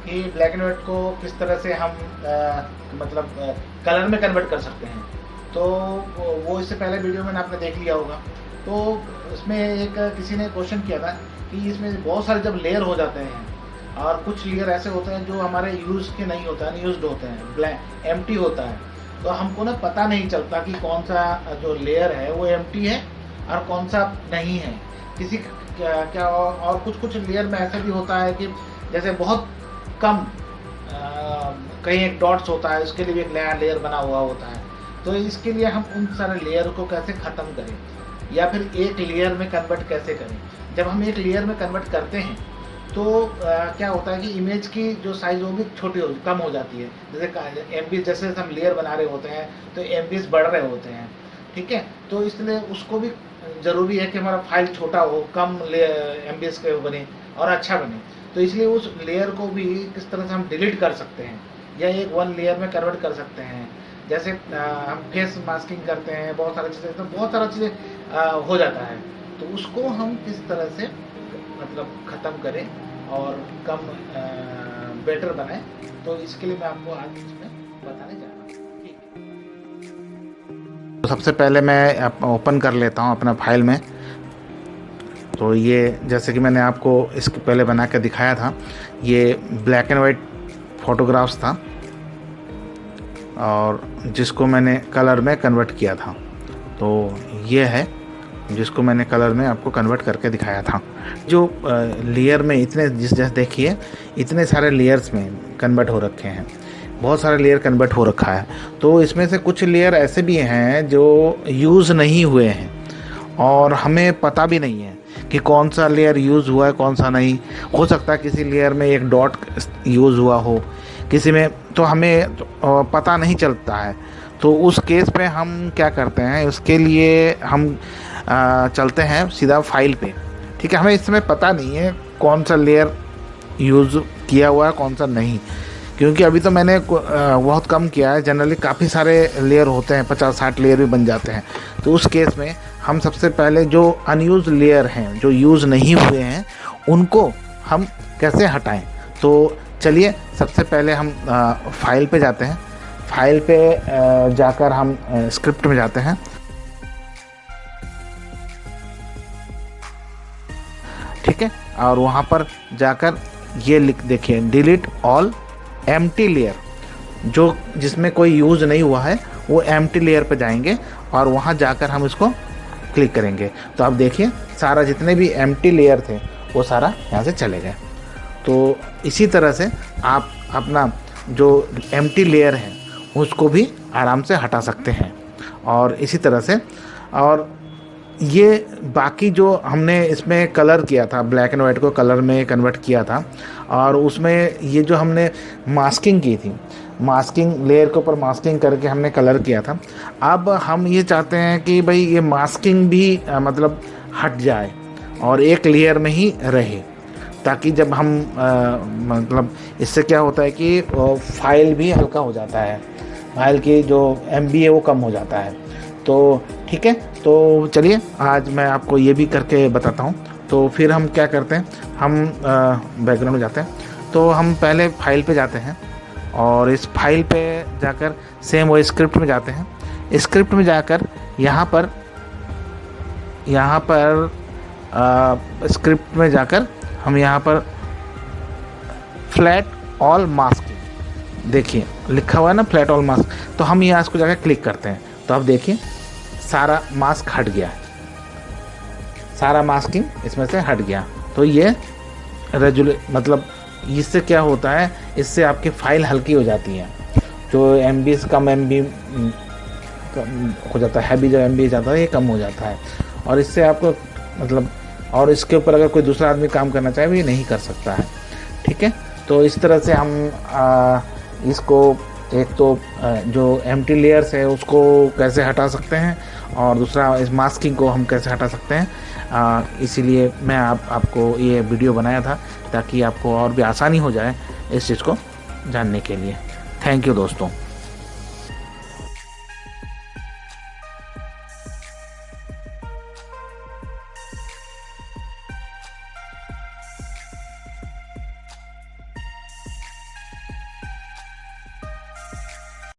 कि black and white को किस तरह से हम मतलब कलर में कन्वर्ट कर सकते हैं। तो वो इससे पहले वीडियो में आपने देख लिया होगा। तो इसमें एक किसी ने क्वेश्चन किया था कि इसमें बहुत सारे जब लेयर हो जाते हैं और कुछ लेयर ऐसे होते हैं जो हमारे यूज़ के नहीं होता है, अनयूज्ड होते हैं, ब्लैक एम्प्टी होता है, तो हमको ना पता नहीं चलता कि कौन सा जो लेयर है वो एम्प्टी है और कौन सा नहीं है। किसी क्या और कुछ लेयर में ऐसा भी होता है कि जैसे बहुत कम कहीं एक डॉट्स होता है, उसके लिए भी एक नया लेयर बना हुआ होता है। तो इसके लिए हम उन सारे लेयर को कैसे ख़त्म करें या फिर एक लेयर में कन्वर्ट कैसे करें। जब हम एक लेयर में कन्वर्ट करते हैं तो क्या होता है कि इमेज की जो साइज़ वो भी छोटी कम हो जाती है। जैसे एम बी जैसे हम लेयर बना रहे होते हैं तो एम बीज बढ़ रहे होते हैं, ठीक है। तो इसलिए उसको भी ज़रूरी है कि हमारा फाइल छोटा हो, कम एम बी के बने और अच्छा बने। तो इसलिए उस लेयर को भी किस तरह से हम डिलीट कर सकते हैं या एक वन लेयर में कन्वर्ट कर सकते हैं। जैसे हम फेस मास्किंग करते हैं, बहुत सारी चीज़ें, तो बहुत सारा चीज़ें हो जाता है। तो उसको हम किस तरह से मतलब ख़त्म करें और कम बेटर बनाएं, तो इसके लिए मैं आपको आज इसमें बताने जा रहा हूँ। ठीक है, तो सबसे पहले मैं ओपन कर लेता हूँ अपना फाइल में। तो ये जैसे कि मैंने आपको इसके पहले बना के दिखाया था, ये ब्लैक एंड वाइट फ़ोटोग्राफ्स था और जिसको मैंने कलर में कन्वर्ट किया था। तो ये है जिसको मैंने कलर में आपको कन्वर्ट करके दिखाया था। जो लेयर में इतने जैसे देखिए इतने सारे लेयर्स में कन्वर्ट हो रखे हैं, बहुत सारे लेयर कन्वर्ट हो रखा है। तो इसमें से कुछ लेयर ऐसे भी हैं जो यूज़ नहीं हुए हैं और हमें पता भी नहीं है कि कौन सा लेयर यूज़ हुआ है कौन सा नहीं। हो सकता है किसी लेयर में एक डॉट यूज़ हुआ हो, किसी में तो हमें पता नहीं चलता है। तो उस केस पे हम क्या करते हैं, उसके लिए हम चलते हैं सीधा फाइल पे। ठीक है, हमें इस समय पता नहीं है कौन सा लेयर यूज़ किया हुआ है कौन सा नहीं, क्योंकि अभी तो मैंने बहुत कम किया है। जनरली काफ़ी सारे लेयर होते हैं, 50-60 लेयर भी बन जाते हैं। तो उस केस में हम सबसे पहले जो अनयूज़ लेयर हैं, जो यूज़ नहीं हुए हैं, उनको हम कैसे हटाएं। तो चलिए सबसे पहले हम फाइल पे जाते हैं। फाइल पे जाकर हम स्क्रिप्ट में जाते हैं। ठीक है, और वहाँ पर जाकर ये लिख देखिए, डिलीट ऑल एम्प्टी लेयर, जो जिसमें कोई यूज़ नहीं हुआ है वो एम्प्टी लेयर पे जाएंगे और वहाँ जाकर हम इसको क्लिक करेंगे। तो आप देखिए सारा जितने भी एम्प्टी लेयर थे वो सारा यहाँ से चले गए। तो इसी तरह से आप अपना जो एम्प्टी लेयर है उसको भी आराम से हटा सकते हैं। और इसी तरह से, और ये बाकी जो हमने इसमें कलर किया था, ब्लैक एंड वाइट को कलर में कन्वर्ट किया था, और उसमें ये जो हमने मास्किंग की थी, मास्किंग लेयर के ऊपर मास्किंग करके हमने कलर किया था। अब हम ये चाहते हैं कि भाई ये मास्किंग भी मतलब हट जाए और एक लेयर में ही रहे, ताकि जब हम मतलब इससे क्या होता है कि फाइल भी हल्का हो जाता है, फाइल की जो MB है वो कम हो जाता है। तो ठीक है, तो चलिए आज मैं आपको ये भी करके बताता हूँ। तो फिर हम क्या करते हैं, हम बैकग्राउंड में जाते हैं। तो हम पहले फाइल पे जाते हैं और इस फाइल पे जाकर सेम वो स्क्रिप्ट में जाते हैं। स्क्रिप्ट में जाकर यहाँ पर स्क्रिप्ट में जाकर हम यहाँ पर फ्लैट ऑल मास्क, देखिए लिखा हुआ है ना फ्लैट ऑल मास्क। तो हम यहाँ इसको जाकर क्लिक करते हैं तो आप देखिए सारा मास्क हट गया, सारा मास्किंग इसमें से हट गया। तो ये मतलब इससे क्या होता है, इससे आपकी फ़ाइल हल्की हो जाती है। जो MB कम MB हो जाता है, हैवी जो MB जाता है ये कम हो जाता है। और इससे आपको मतलब, और इसके ऊपर अगर कोई दूसरा आदमी काम करना चाहे वो ये नहीं कर सकता है। ठीक है, तो इस तरह से हम इसको एक तो जो एम्प्टी लेयर्स है उसको कैसे हटा सकते हैं और दूसरा इस मास्किंग को हम कैसे हटा सकते हैं। इसीलिए मैं आपको ये वीडियो बनाया था ताकि आपको और भी आसानी हो जाए इस चीज़ को जानने के लिए। थैंक यू दोस्तों।